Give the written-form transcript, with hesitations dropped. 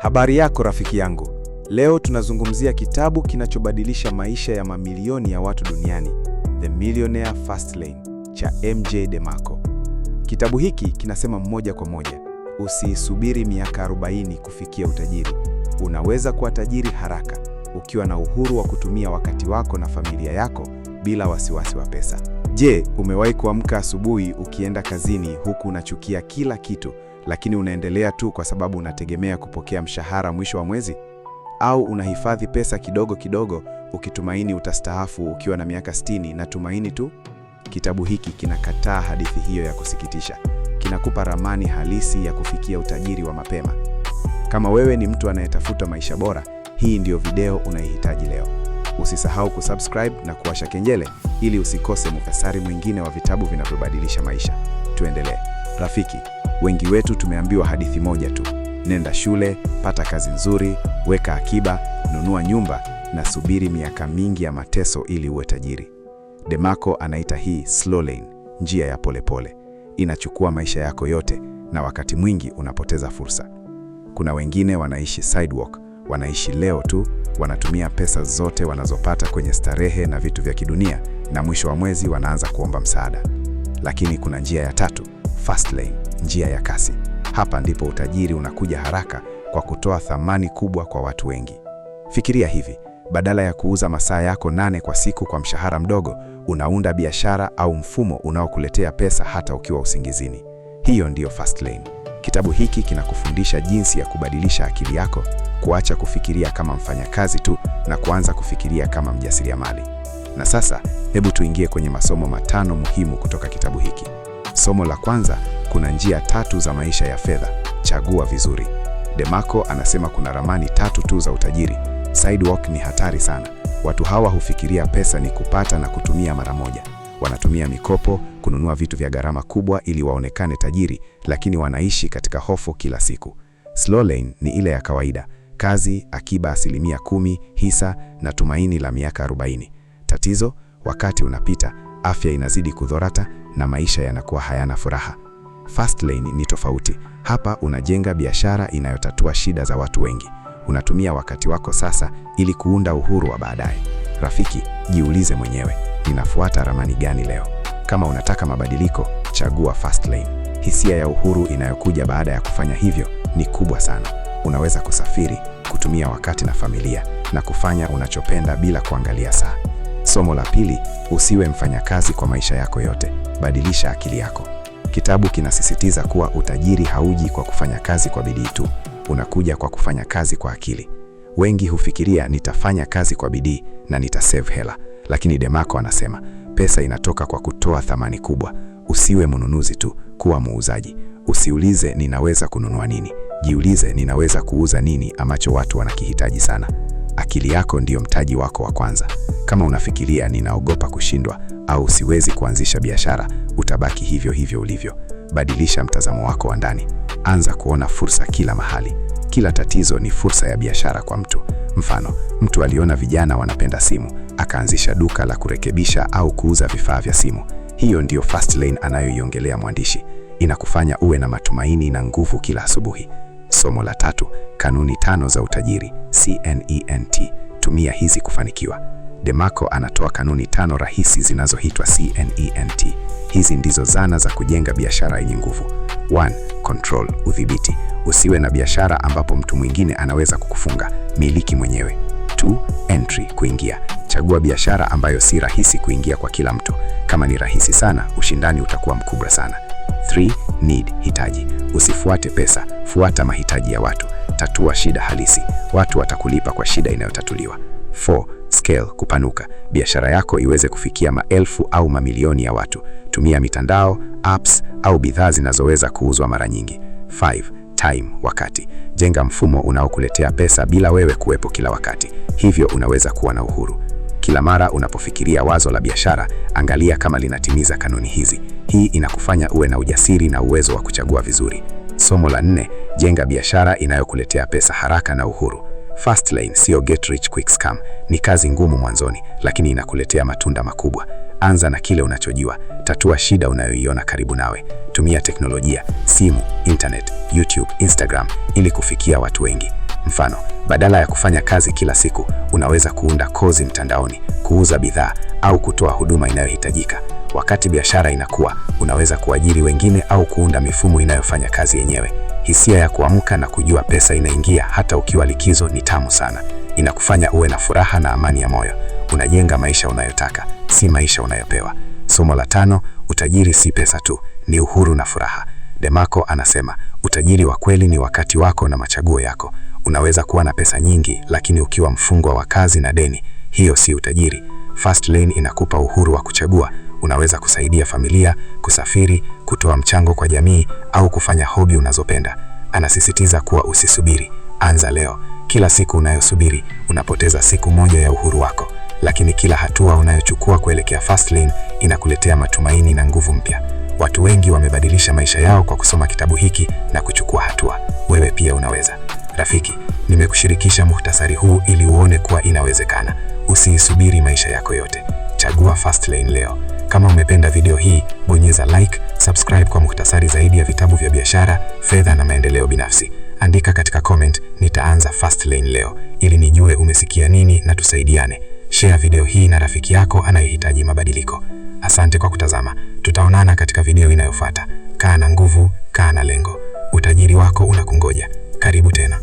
Habari yako rafiki yangu. Leo tunazungumzia kitabu kinachobadilisha maisha ya mamilioni ya watu duniani, The Millionaire Fastlane cha MJ DeMarco. Kitabu hiki kinasema moja kwa moja, usisubiri miaka 40 kufikia utajiri. Unaweza kuwa tajiri haraka, ukiwa na uhuru wa kutumia wakati wako na familia yako bila wasiwasi wa pesa. Je, umewahi kuamka asubuhi ukienda kazini huku unachukia kila kitu, lakini unaendelea tu kwa sababu unategemea kupokea mshahara mwisho wa mwezi? Au unahifadhi pesa kidogo kidogo ukitumaini utastaafu ukiwa na miaka 60 na tumaini tu? Kitabu hiki kinakataa hadithi hiyo ya kusikitisha. Kinakupa ramani halisi ya kufikia utajiri wa mapema. Kama wewe ni mtu anayetafuta maisha bora, hii ndiyo video unaihitaji leo. Usisahau kusubscribe na kuwasha kengele ili usikose muhtasari mwingine wa vitabu vinavyobadilisha maisha. Tuendelee. Rafiki, wengi wetu tumeambiwa hadithi moja tu: nenda shule, pata kazi nzuri, weka akiba, nunua nyumba na subiri miaka mingi ya mateso ili uwe tajiri. DeMarco anaita hii slow lane, njia ya polepole. Inachukua maisha yako yote na wakati mwingi unapoteza fursa. Kuna wengine wanaishi sidewalk, wanaishi leo tu, wanatumia pesa zote wanazopata kwenye starehe na vitu vya kidunia, na mwisho wa mwezi wanaanza kuomba msaada. Lakini kuna njia ya tatu, fast lane, njia ya kasi. Hapa ndipo utajiri unakuja haraka kwa kutoa thamani kubwa kwa watu wengi. Fikiria hivi, badala ya kuuza masaa yako 8 kwa siku kwa mshahara mdogo, unaunda biashara au mfumo unaokuletea pesa hata ukiwa usingizini. Hiyo ndiyo fast lane. Kitabu hiki kinakufundisha jinsi ya kubadilisha akili yako, kuacha kufikiria kama mfanyakazi tu na kuanza kufikiria kama mjasiriamali. Na sasa, hebu tuingie kwenye masomo 5 muhimu kutoka kitabu hiki. Somo la kwanza, kuna njia 3 za maisha ya fedha. Chagua vizuri. DeMarco anasema kuna ramani 3 tu za utajiri. Sidewalk ni hatari sana. Watu hawa hufikiria pesa ni kupata na kutumia mara moja. Wanatumia mikopo, kununua vitu vya gharama kubwa ili waonekane tajiri, lakini wanaishi katika hofu kila siku. Slow lane ni ile ya kawaida: kazi, akiba 10%, hisa na tumaini la miaka 40. Tatizo, wakati unapita, afya inazidi kudhorota na maisha yanakuwa hayana furaha. Fast lane ni tofauti. Hapa unajenga biashara inayotatua shida za watu wengi. Unatumia wakati wako sasa ili kuunda uhuru wa baadaye. Rafiki, jiulize mwenyewe, ninafuata ramani gani leo? Kama unataka mabadiliko, chagua fast lane. Hisia ya uhuru inayokuja baada ya kufanya hivyo ni kubwa sana. Unaweza kusafiri, kutumia wakati na familia na kufanya unachopenda bila kuangalia saa. Somo la pili, usiwe mfanyakazi kwa maisha yako yote. Badilisha akili yako. Kitabu kinasisitiza kuwa utajiri hauji kwa kufanya kazi kwa bidii tu, unakuja kwa kufanya kazi kwa akili. Wengi hufikiria nitafanya kazi kwa bidii na nitasave hela, lakini DeMarco anasema pesa inatoka kwa kutoa thamani kubwa. Usiwe mnunuzi tu, kuwa muuzaji. Usiulize ninaweza kununua nini, jiulize ninaweza kuuza nini ambacho watu wanakihitaji sana. Akili yako ndiyo mtaji wako wa kwanza. Kama unafikiria ninaogopa kushindwa au siwezi kuanzisha biashara, utabaki hivyo hivyo ulivyo. Badilisha mtazamo wako wa ndani. Anza kuona fursa kila mahali. Kila tatizo ni fursa ya biashara kwa mtu. Mfano, mtu aliona vijana wanapenda simu, akaanzisha duka la kurekebisha au kuuza vifaa vya simu. Hiyo ndiyo fast lane anayoiongelea mwandishi. Inakufanya uwe na matumaini na nguvu kila asubuhi. Somo la 3, kanuni 5 za utajiri, CNENT. Tumia hizi kufanikiwa. DeMarco anatoa kanuni 5 rahisi zinazoitwa CNENT. Hizi ndizo zana za kujenga biashara yenye nguvu. 1. Control, udhibiti. Usiwe na biashara ambapo mtu mwingine anaweza kukufunga. Miliki mwenyewe. 2. Entry, kuingia. Chagua biashara ambayo si rahisi kuingia kwa kila mtu. Kama ni rahisi sana, ushindani utakuwa mkubwa sana. 3. Need, hitaji. Usifuate pesa, fuata mahitaji ya watu. Tatua shida halisi. Watu watakulipa kwa shida inayotatuliwa. 4. Scale, kupanuka. Biashara yako iweze kufikia maelfu au mamilioni ya watu. Tumia mitandao, apps au bidhaa zinazoweza kuuzwa mara nyingi. 5. Time, wakati. Jenga mfumo unaokuletea pesa bila wewe kuwepo kila wakati. Hivyo unaweza kuwa na uhuru. Kila mara unapofikiria wazo la biashara, angalia kama linatimiza kanuni hizi. Hii inakufanya uwe na ujasiri na uwezo wa kuchagua vizuri. Somo la 4, jenga biashara inayokuletea pesa haraka na uhuru. Fast lane sio get rich quick scam. Ni kazi ngumu mwanzoni, lakini inakuletea matunda makubwa. Anza na kile unachojua. Tatua shida unayoiona karibu nawe. Tumia teknolojia, simu, internet, YouTube, Instagram ili kufikia watu wengi. Mfano, badala ya kufanya kazi kila siku, unaweza kuunda kozi mtandaoni, kuuza bidhaa au kutoa huduma inayohitajika. Wakati biashara inakuwa, unaweza kuajiri wengine au kuunda mifumo inayofanya kazi yenyewe. Hisia ya kuamka na kujua pesa inaingia hata ukiwa likizo ni tamu sana. Inakufanya uwe na furaha na amani ya moyo. Unajenga maisha unayotaka, si maisha unayopewa. Somo la 5, utajiri si pesa tu, ni uhuru na furaha. DeMarco anasema, utajiri wa kweli ni wakati wako na machaguo yako. Unaweza kuwa na pesa nyingi, lakini ukiwa mfungwa wa kazi na deni, hiyo si utajiri. Fastlane inakupa uhuru wa kuchagua. Unaweza kusaidia familia, kusafiri, kutoa mchango kwa jamii au kufanya hobi unazopenda. Anasisitiza kuwa usisubiri, anza leo. Kila siku unayosubiri, unapoteza siku moja ya uhuru wako. Lakini kila hatua unayochukua kuelekea Fastlane inakuletea matumaini na nguvu mpya. Watu wengi wamebadilisha maisha yao kwa kusoma kitabu hiki na kuchukua hatua. Wewe pia unaweza. Rafiki, nimekushirikisha muhtasari huu ili uone kuwa inawezekana. Usiisubiri maisha yako yote. Chagua Fastlane leo. Kama umependa video hii, bonyeza like, subscribe kwa muhtasari zaidi ya vitabu vya biashara, fedha na maendeleo binafsi. Andika katika comment, nitaanza Fastlane leo, ili nijue umesikia nini na tusaidiane. Share video hii na rafiki yako anayehitaji mabadiliko. Asante kwa kutazama. Tutaonana katika video inayofuata. Kaa na nguvu, kaa na lengo. Utajiri wako unakungoja. Karibu tena.